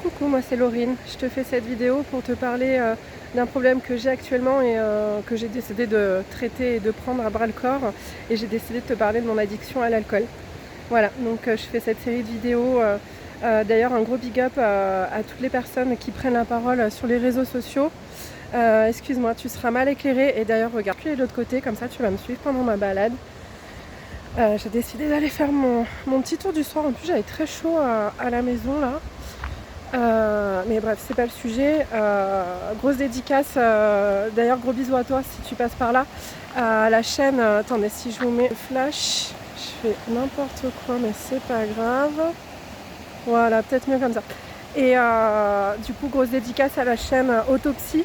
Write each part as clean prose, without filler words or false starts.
Coucou, moi c'est Laurine. Je te fais cette vidéo pour te parler d'un problème que j'ai actuellement et que j'ai décidé de traiter et de prendre à bras le corps. Et j'ai décidé de te parler de mon addiction à l'alcool. Voilà, donc je fais cette série de vidéos. D'ailleurs, un gros big up à toutes les personnes qui prennent la parole sur les réseaux sociaux. Excuse-moi, tu seras mal éclairé. Et d'ailleurs, regarde puis de l'autre côté, comme ça tu vas me suivre pendant ma balade. J'ai décidé d'aller faire mon petit tour du soir. En plus, j'avais très chaud à la maison là. Mais bref, c'est pas le sujet. Grosse dédicace, d'ailleurs gros bisous à toi si tu passes par là, à la chaîne. Attendez, si je vous mets le flash, je fais n'importe quoi, mais c'est pas grave. Voilà, peut-être mieux comme ça. Et du coup, grosse dédicace à la chaîne Autopsie.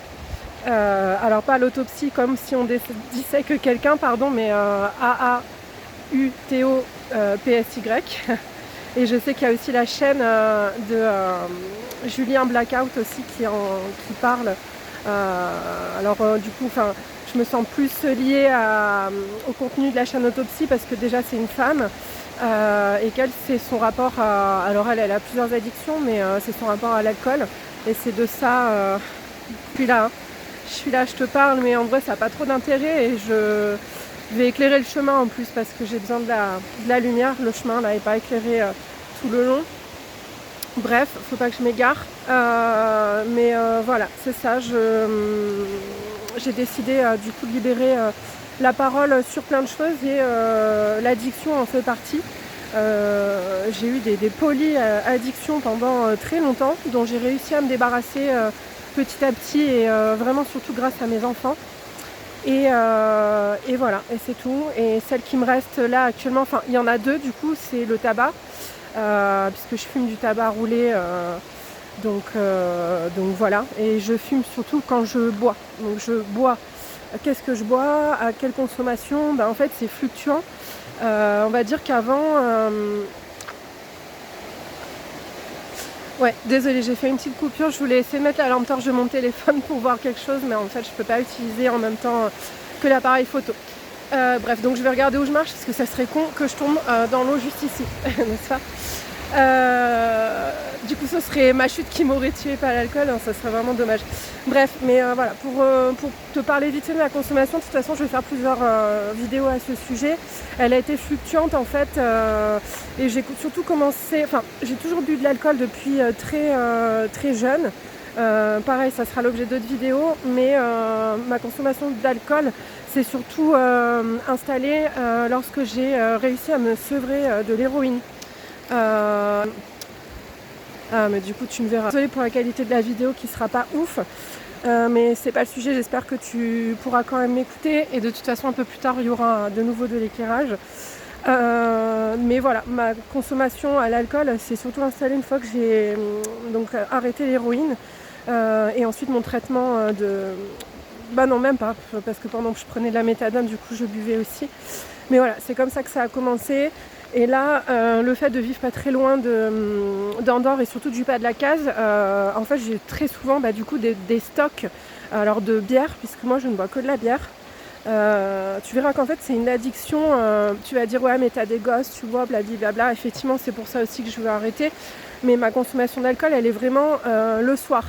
Alors pas l'autopsie comme si on dissèque quelqu'un, pardon, mais AAUTOPSY. Et je sais qu'il y a aussi la chaîne de Julien Blackout aussi qui parle. Du coup, je me sens plus liée au contenu de la chaîne Autopsie parce que déjà c'est une femme et qu'elle c'est son rapport à... Alors elle a plusieurs addictions, mais c'est son rapport à l'alcool. Et c'est de ça... je suis là, je te parle, mais en vrai ça n'a pas trop d'intérêt et je vais éclairer le chemin en plus parce que j'ai besoin de la lumière. Le chemin là n'est pas éclairé tout le long. Bref, faut pas que je m'égare. Voilà, c'est ça. J'ai décidé du coup de libérer la parole sur plein de choses et l'addiction en fait partie. J'ai eu des poly-addictions pendant très longtemps dont j'ai réussi à me débarrasser petit à petit et vraiment surtout grâce à mes enfants. Et voilà, et c'est tout. Et celle qui me reste là actuellement, enfin il y en a deux du coup, c'est le tabac, puisque je fume du tabac roulé, donc voilà. Et je fume surtout quand je bois. Donc je bois. Qu'est-ce que je bois? À quelle consommation? En fait c'est fluctuant. On va dire qu'avant... Ouais, désolée, j'ai fait une petite coupure. Je voulais essayer de mettre la lampe torche de mon téléphone pour voir quelque chose, mais en fait, je peux pas utiliser en même temps que l'appareil photo. Bref, donc je vais regarder où je marche parce que ça serait con que je tombe dans l'eau juste ici, n'est-ce pas? Du coup, ce serait ma chute qui m'aurait tué, pas l'alcool, hein, ça serait vraiment dommage. Bref, mais voilà, pour te parler vite fait de la consommation, de toute façon, je vais faire plusieurs vidéos à ce sujet. Elle a été fluctuante en fait, et j'ai surtout commencé, enfin, j'ai toujours bu de l'alcool depuis très jeune. Pareil, ça sera l'objet d'autres vidéos, mais ma consommation d'alcool s'est surtout installée lorsque j'ai réussi à me sevrer de l'héroïne. Mais du coup tu me verras. Désolée pour la qualité de la vidéo qui sera pas ouf, mais c'est pas le sujet. J'espère que tu pourras quand même m'écouter et de toute façon un peu plus tard il y aura de nouveau de l'éclairage. Mais voilà, ma consommation à l'alcool s'est surtout installée une fois que j'ai donc arrêté l'héroïne et ensuite mon traitement non, même pas, parce que pendant que je prenais de la méthadone, du coup je buvais aussi. Mais voilà, c'est comme ça que ça a commencé. Et là, le fait de vivre pas très loin d'Andorre et surtout du Pas de la Case, en fait j'ai très souvent du coup des stocks alors de bière, puisque moi je ne bois que de la bière. Tu verras qu'en fait c'est une addiction. Tu vas dire ouais mais t'as des gosses, tu bois blablabla. Effectivement c'est pour ça aussi que je veux arrêter. Mais ma consommation d'alcool elle est vraiment le soir.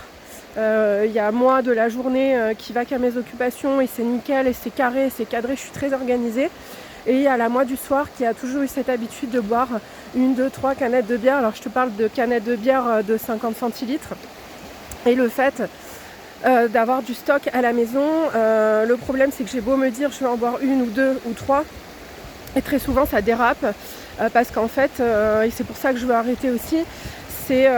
Il y a moi de la journée qui va qu'à mes occupations et c'est nickel et c'est carré, c'est cadré, je suis très organisée. Et il y a la moi du soir qui a toujours eu cette habitude de boire 1, 2, 3 canettes de bière. Alors je te parle de canettes de bière de 50 centilitres. Et le fait d'avoir du stock à la maison, le problème c'est que j'ai beau me dire je vais en boire 1 ou 2 ou 3. Et très souvent ça dérape parce qu'en fait, et c'est pour ça que je veux arrêter aussi, c'est...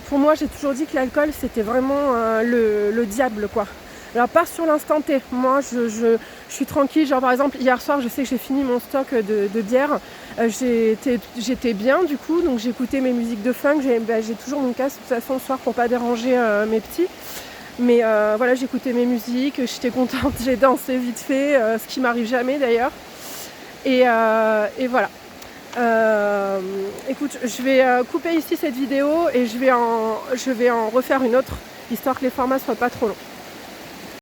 pour moi j'ai toujours dit que l'alcool c'était vraiment le diable quoi. Alors pas sur l'instant T, moi je suis tranquille, genre par exemple hier soir je sais que j'ai fini mon stock de bière, j'étais bien du coup, donc j'écoutais mes musiques de funk, j'ai toujours mon casque de toute façon le soir pour pas déranger mes petits, mais voilà j'écoutais mes musiques, j'étais contente, j'ai dansé vite fait, ce qui m'arrive jamais d'ailleurs, et voilà. Écoute, je vais couper ici cette vidéo et je vais en refaire une autre, histoire que les formats soient pas trop longs.